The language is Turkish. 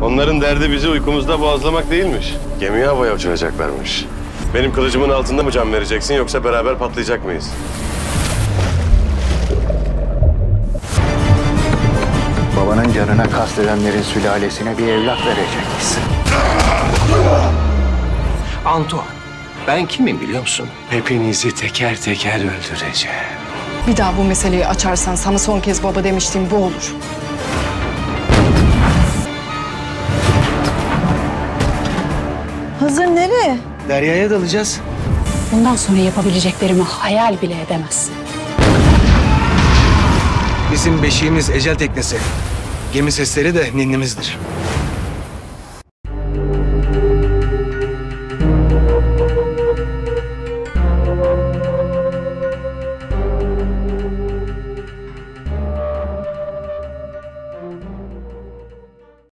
Onların derdi bizi uykumuzda boğazlamak değilmiş. Gemiyi havaya uçuracaklarmış. Benim kılıcımın altında mı can vereceksin yoksa beraber patlayacak mıyız? Babanın canına kastedenlerin sülalesine bir evlat vereceksin. Antoine, ben kimim biliyor musun? Hepinizi teker teker öldüreceğim. Bir daha bu meseleyi açarsan sana son kez baba demiştiğim bu olur. Hızır nereye? Derya'ya dalacağız. Bundan sonra yapabileceklerimi hayal bile edemezsin. Bizim beşiğimiz ecel teknesi. Gemi sesleri de ninnimizdir.